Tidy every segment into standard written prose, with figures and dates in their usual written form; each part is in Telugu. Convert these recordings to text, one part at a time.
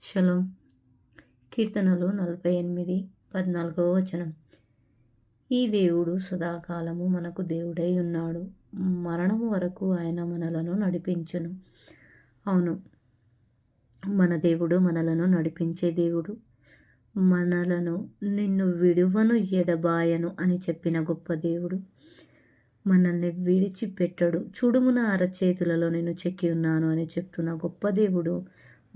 షలోం. కీర్తనలు 48:14. ఈ దేవుడు సదాకాలము మనకు దేవుడై ఉన్నాడు, మరణము వరకు ఆయన మనలను నడిపించును. అవును, మన దేవుడు మనలను నడిపించే దేవుడు. మనలను నిన్ను విడువను ఎడబాయను అని చెప్పిన గొప్ప దేవుడు. మనల్ని విడిచిపెట్టడు. చూడుమున అరచేతులలో నేను చెక్కి ఉన్నాను అని చెప్తున్న గొప్ప దేవుడు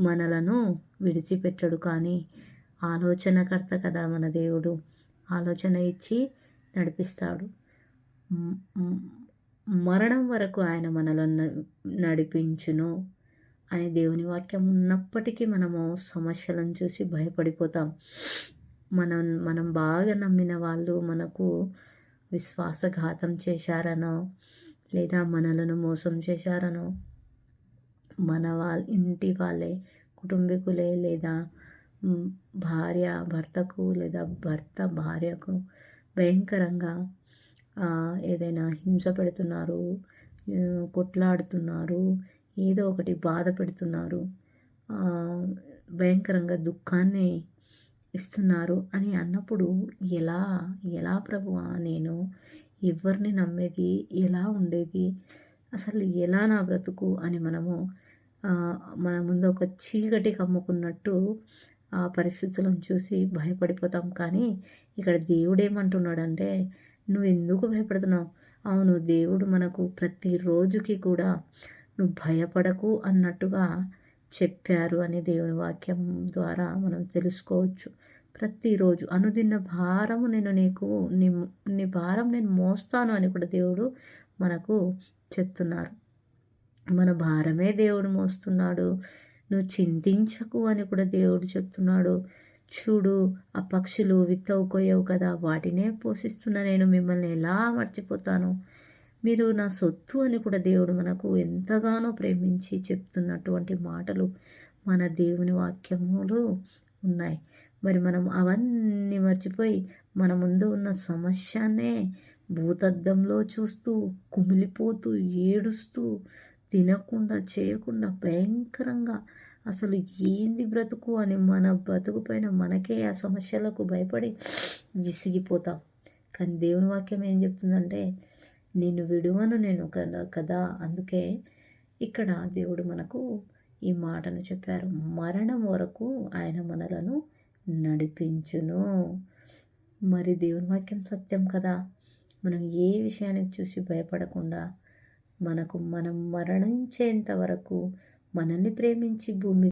మనలను విడిచిపెట్టడు. కానీ ఆలోచనకర్త కదా మన దేవుడు. ఆలోచన ఇచ్చి నడిపిస్తాడు. మరణం వరకు ఆయన మనలను నడిపించును అని దేవుని వాక్యం ఉన్నప్పటికీ మనము సమస్యలను చూసి భయపడిపోతాం. మనం బాగా నమ్మిన వాళ్ళు మనకు విశ్వాసఘాతం చేశారనో, లేదా మనలను మోసం చేశారనో, మన ఇంటి వాళ్ళే, కుటుంబీకులే, లేదా భార్య భర్తకు, లేదా భర్త భార్యకు భయంకరంగా ఏదైనా హింస పెడుతున్నారు, కొట్లాడుతున్నారు, ఏదో ఒకటి బాధ పెడుతున్నారు, భయంకరంగా దుఃఖాన్ని ఇస్తున్నారు అని అన్నప్పుడు ఎలా ప్రభువా నేను ఎవరిని నమ్మేది, ఎలా ఉండేది, అసలు ఎలా నా బ్రతుకు అని మనము మన ముందు ఒక చీకటి కమ్ముకున్నట్టు ఆ పరిస్థితులను చూసి భయపడిపోతాం. కానీ ఇక్కడ దేవుడు ఏమంటున్నాడంటే, నువ్వు ఎందుకు భయపడుతున్నావు? అవును, దేవుడు మనకు ప్రతిరోజుకి కూడా నువ్వు భయపడకు అన్నట్టుగా చెప్పారు అని దేవుని వాక్యం ద్వారా మనం తెలుసుకోవచ్చు. ప్రతిరోజు అనుదిన భారము నేను నీకు నీ భారం నేను మోస్తాను అని కూడా దేవుడు మనకు చెప్తున్నారు. మన భారమే దేవుడు మోస్తున్నాడు. నువ్వు చింతించకు అని కూడా దేవుడు చెప్తున్నాడు. చూడు, ఆ పక్షులు విత్తవు కొయ్యవు కదా, వాటినే పోషిస్తున్నా నేను, మిమ్మల్ని ఎలా మర్చిపోతాను, మీరు నా సొత్తు అని కూడా దేవుడు మనకు ఎంతగానో ప్రేమించి చెప్తున్నటువంటి మాటలు మన దేవుని వాక్యములు ఉన్నాయి. మరి మనం అవన్నీ మర్చిపోయి మన ముందు ఉన్న సమస్యనే భూతద్దంలో చూస్తూ, కుమిలిపోతూ, ఏడుస్తూ, తినకుండా చేయకుండా భయంకరంగా అసలు ఏంది బ్రతుకు అని మన బ్రతుకు పైన మనకే ఆ సమస్యలకు భయపడి విసిగిపోతాం. కానీ దేవుని వాక్యం ఏం చెప్తుందంటే, నిన్ను విడువను నేను కదా. అందుకే ఇక్కడ దేవుడు మనకు ఈ మాటను చెప్పారు. మరణం వరకు ఆయన మనలను నడిపించును. మరి దేవుని వాక్యం సత్యం కదా. మనం ఏ విషయానికి చూసి భయపడకుండా మనం మరణించేంత వరకు మనల్ని ప్రేమించి భూమి